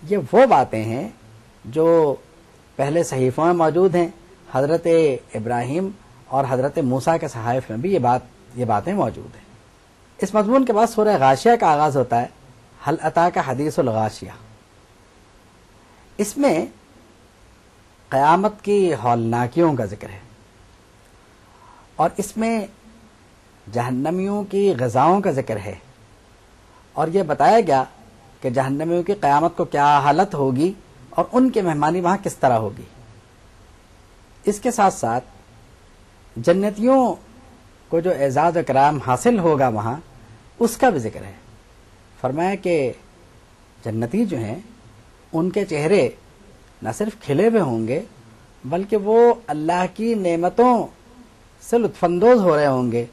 یہ وہ باتیں ہیں جو پہلے صحیفوں میں موجود ہیں، حضرت ابراہیم اور حضرت موسیٰ کے صحائف میں بھی یہ باتیں موجود ہیں۔ اس مضمون کے بعد سورہ غاشیہ کا آغاز ہوتا ہے، ہل اتاک حدیث الغاشیہ۔ اس میں قیامت کی ہولناکیوں کا ذکر ہے، اور اس میں جہنمیوں کی غذاؤں کا ذکر ہے، اور یہ بتایا گیا کہ جہنمیوں کی قیامت کو کیا حالت ہوگی اور ان کی مہمانی وہاں کس طرح ہوگی۔ اس کے ساتھ ساتھ جنتیوں کو جو اعزاز و کرام حاصل ہوگا وہاں، اس کا بھی ذکر ہے۔ فرمایا کہ جنتی جو ہیں ان کے چہرے نہ صرف کھلے ہوئے ہوں گے، بلکہ وہ اللہ کی نعمتوں سے لطف اندوز ہو رہے ہوں گے،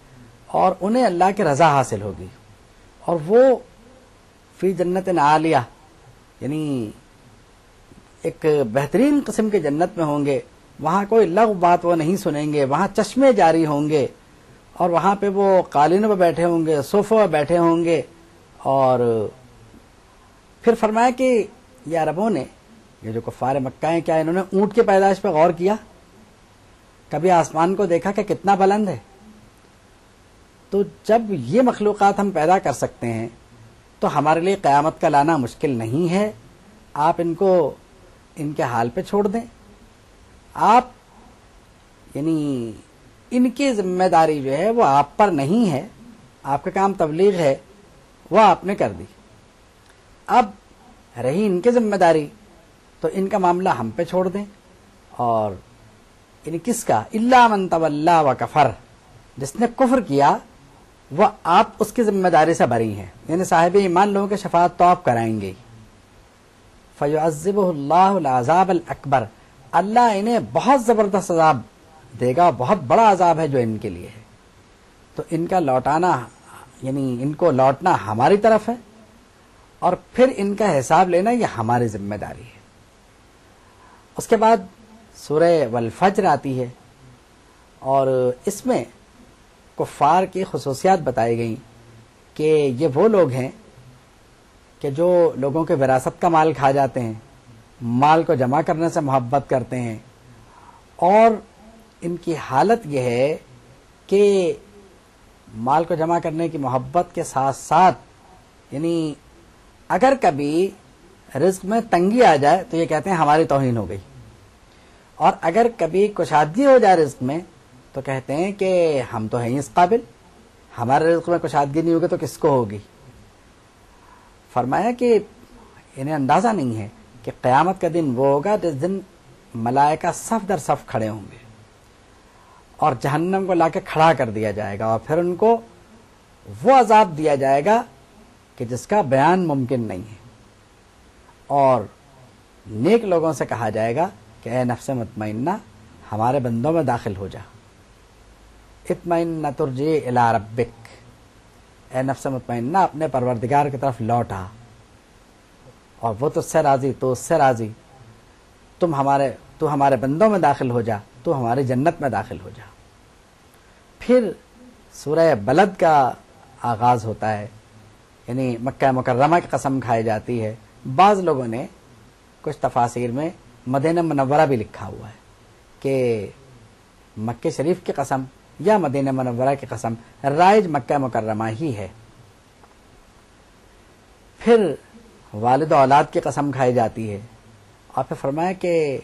اور انہیں اللہ کی رضا حاصل ہوگی، اور وہ فی جنت عالیہ، یعنی ایک بہترین قسم کی جنت میں ہوں گے۔ وہاں کوئی لغو بات وہ نہیں سنیں گے، وہاں چشمے جاری ہوں گے، اور وہاں پہ وہ قالینوں پہ بیٹھے ہوں گے، صوفوں پہ بیٹھے ہوں گے۔ اور پھر فرمایا کہ یہ عربوں نے، یہ جو کفار مکہ ہیں، کیا انہوں نے اونٹ کی پیدائش پہ غور کیا؟ کبھی آسمان کو دیکھا کہ کتنا بلند ہے؟ تو جب یہ مخلوقات ہم پیدا کر سکتے ہیں تو ہمارے لیے قیامت کا لانا مشکل نہیں ہے۔ آپ ان کو ان کے حال پہ چھوڑ دیں۔ آپ یعنی ان کی ذمہ داری جو ہے وہ آپ پر نہیں ہے، آپ کا کام تبلیغ ہے، وہ آپ نے کر دی۔ اب رہی ان کی ذمہ داری، تو ان کا معاملہ ہم پہ چھوڑ دیں۔ اور یعنی کس کا؟ الا من تولی و کفر، جس نے کفر کیا وہ آپ اس کی ذمہ داری سے بری ہیں، یعنی صاحب ایمان لوگوں کے شفاعت تو آپ کرائیں گے۔ فیعذبہ اللہ العذاب الاکبر، اللہ انہیں بہت زبردست عذاب دے گا، بہت بڑا عذاب ہے جو ان کے لیے ہے۔ تو ان کا لوٹانا، یعنی ان کو لوٹنا ہماری طرف ہے، اور پھر ان کا حساب لینا یہ ہماری ذمہ داری ہے۔ اس کے بعد سورہ والفجر آتی ہے، اور اس میں کفار کی خصوصیات بتائی گئیں کہ یہ وہ لوگ ہیں کہ جو لوگوں کے وراثت کا مال کھا جاتے ہیں، مال کو جمع کرنے سے محبت کرتے ہیں، اور ان کی حالت یہ ہے کہ مال کو جمع کرنے کی محبت کے ساتھ ساتھ، یعنی اگر کبھی رزق میں تنگی آ جائے تو یہ کہتے ہیں ہماری توہین ہو گئی، اور اگر کبھی کشادگی ہو جائے رزق میں تو کہتے ہیں کہ ہم تو ہیں اس قابل، ہمارے رزق میں کشادگی نہیں ہوگی تو کس کو ہوگی۔ فرمایا کہ انہیں اندازہ نہیں ہے کہ قیامت کا دن وہ ہوگا جس دن ملائکہ صف در صف کھڑے ہوں گے، اور جہنم کو لا کے کھڑا کر دیا جائے گا، اور پھر ان کو وہ عذاب دیا جائے گا کہ جس کا بیان ممکن نہیں ہے۔ اور نیک لوگوں سے کہا جائے گا کہ اے نفس مطمئنہ، ہمارے بندوں میں داخل ہو جا، اطمئن ترجع الی ربک، اے نفس مطمئنہ اپنے پروردگار کی طرف لوٹ آ، اور وہ تجھ سے راضی، تو اس سے راضی، تو ہمارے بندوں میں داخل ہو جا، تو ہماری جنت میں داخل ہو جا۔ پھر سورہ بلد کا آغاز ہوتا ہے، یعنی مکہ مکرمہ کی قسم کھائی جاتی ہے۔ بعض لوگوں نے کچھ تفاسیر میں مدینہ منورہ بھی لکھا ہوا ہے کہ مکہ شریف کی قسم یا مدینہ منورہ کی قسم، رائج مکہ مکرمہ ہی ہے۔ پھر والد و اولاد کی قسم کھائی جاتی ہے، اور پھر فرمایا کہ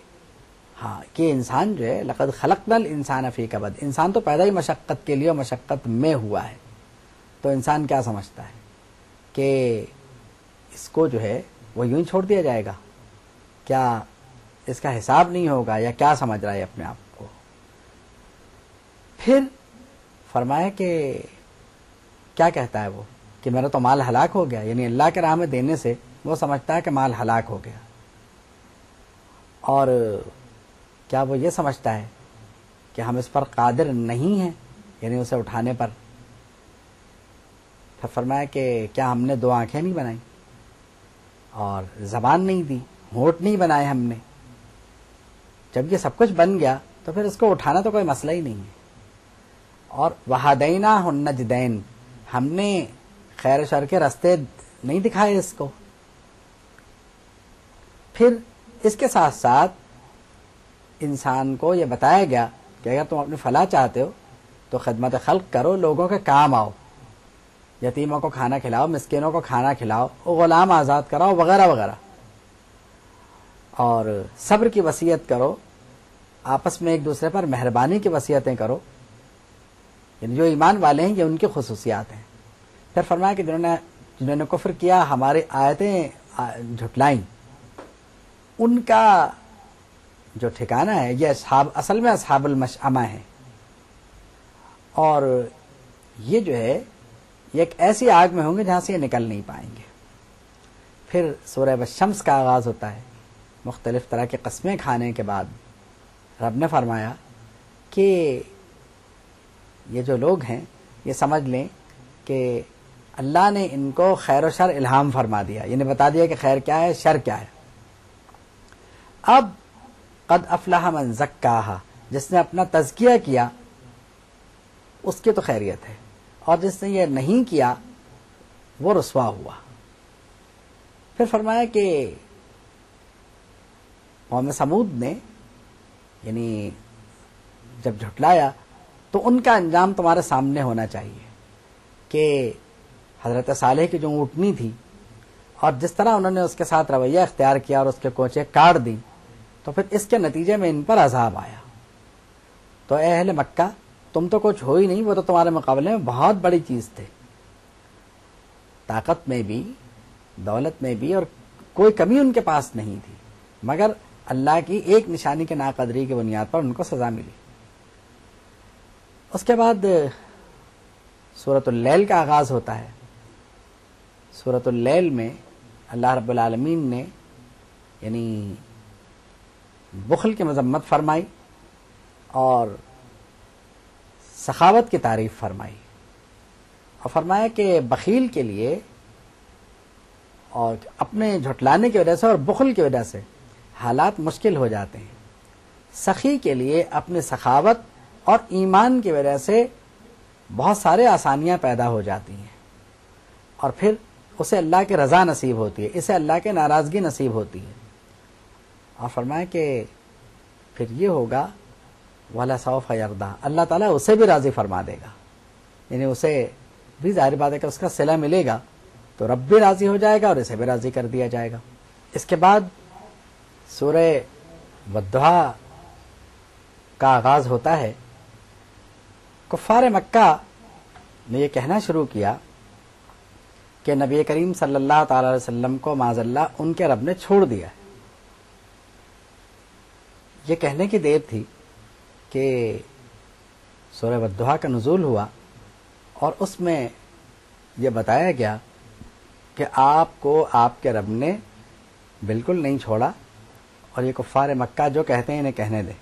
ہاں کہ انسان جو ہے لقد خلقنا الانسان فی کبد، انسان تو پیدا ہی مشقت کے لیے اور مشقت میں ہوا ہے۔ تو انسان کیا سمجھتا ہے کہ اس کو جو ہے وہ یوں ہی چھوڑ دیا جائے گا؟ کیا اس کا حساب نہیں ہوگا، یا کیا سمجھ رہا ہے اپنے آپ کو؟ پھر فرمایا کہ کیا کہتا ہے وہ کہ میرا تو مال ہلاک ہو گیا، یعنی اللہ کے راہ میں دینے سے وہ سمجھتا ہے کہ مال ہلاک ہو گیا، اور کیا وہ یہ سمجھتا ہے کہ ہم اس پر قادر نہیں ہیں، یعنی اسے اٹھانے پر؟ پھر فرمایا کہ کیا ہم نے دو آنکھیں نہیں بنائیں، اور زبان نہیں دی، ہونٹ نہیں بنائے ہم نے؟ جب یہ سب کچھ بن گیا تو پھر اس کو اٹھانا تو کوئی مسئلہ ہی نہیں ہے۔ اور وہدیناہ النجدین، ہم نے خیر و شر کے راستے نہیں دکھائے اس کو، پھر اس کے ساتھ ساتھ انسان کو یہ بتایا گیا کہ اگر تم اپنی فلاح چاہتے ہو تو خدمت خلق کرو، لوگوں کے کام آؤ، یتیموں کو کھانا کھلاؤ، مسکینوں کو کھانا کھلاؤ، غلام آزاد کراؤ، وغیرہ وغیرہ، اور صبر کی وصیت کرو، آپس میں ایک دوسرے پر مہربانی کی وصیتیں کرو. یعنی جو ایمان والے ہیں یہ ان کی خصوصیات ہیں. پھر فرمایا کہ جنہوں نے کفر کیا، ہماری آیتیں جھٹلائیں، ان کا جو ٹھکانہ ہے یہ اصل میں اصحاب المشأمہ ہیں، اور یہ جو ہے یہ ایک ایسی آگ میں ہوں گے جہاں سے یہ نکل نہیں پائیں گے. پھر سورہ والشمس کا آغاز ہوتا ہے. مختلف طرح کی قسمیں کھانے کے بعد رب نے فرمایا کہ یہ جو لوگ ہیں یہ سمجھ لیں کہ اللہ نے ان کو خیر و شر الہام فرما دیا، یعنی بتا دیا کہ خیر کیا ہے، شر کیا ہے. اب قد افلح من زکاہا، جس نے اپنا تزکیہ کیا اس کی تو خیریت ہے، اور جس نے یہ نہیں کیا وہ رسوا ہوا. پھر فرمایا کہ قوم سمود نے یعنی جب جھٹلایا تو ان کا انجام تمہارے سامنے ہونا چاہیے کہ حضرت صالح کی جو اونٹنی تھی اور جس طرح انہوں نے اس کے ساتھ رویہ اختیار کیا اور اس کے کوچے کاٹ دی، تو پھر اس کے نتیجے میں ان پر عذاب آیا. تو اے اہل مکہ، تم تو کچھ ہو ہی نہیں، وہ تو تمہارے مقابلے میں بہت بڑی چیز تھے، طاقت میں بھی، دولت میں بھی، اور کوئی کمی ان کے پاس نہیں تھی، مگر اللہ کی ایک نشانی کے ناقدری کی بنیاد پر ان کو سزا ملی. اس کے بعد سورۃ اللیل کا آغاز ہوتا ہے. سورۃ اللیل میں اللہ رب العالمین نے یعنی بخل کی مذمت فرمائی اور سخاوت کی تعریف فرمائی، اور فرمایا کہ بخیل کے لیے اور اپنے جھٹلانے کی وجہ سے اور بخل کی وجہ سے حالات مشکل ہو جاتے ہیں. سخی کے لیے اپنی سخاوت اور ایمان کی وجہ سے بہت سارے آسانیاں پیدا ہو جاتی ہیں، اور پھر اسے اللہ کی رضا نصیب ہوتی ہے، اسے اللہ کی ناراضگی نصیب ہوتی ہے. اور فرمایا کہ پھر یہ ہوگا وَلَسَوْفَ يَرْضَىٰ، اللہ تعالیٰ اسے بھی راضی فرما دے گا. یعنی اسے بھی ظاہر بات ہے کہ اس کا صلہ ملے گا تو رب بھی راضی ہو جائے گا اور اسے بھی راضی کر دیا جائے گا. اس کے بعد سورہ والضحیٰ کا آغاز ہوتا ہے. کفار مکہ نے یہ کہنا شروع کیا کہ نبی کریم صلی اللہ تعالی علیہ وسلم کو معاذ اللہ ان کے رب نے چھوڑ دیا ہے. یہ کہنے کی دیر تھی کہ سورہ والضحیٰ کا نزول ہوا اور اس میں یہ بتایا گیا کہ آپ کو آپ کے رب نے بالکل نہیں چھوڑا، اور یہ کفار مکہ جو کہتے ہیں انہیں کہنے دیں.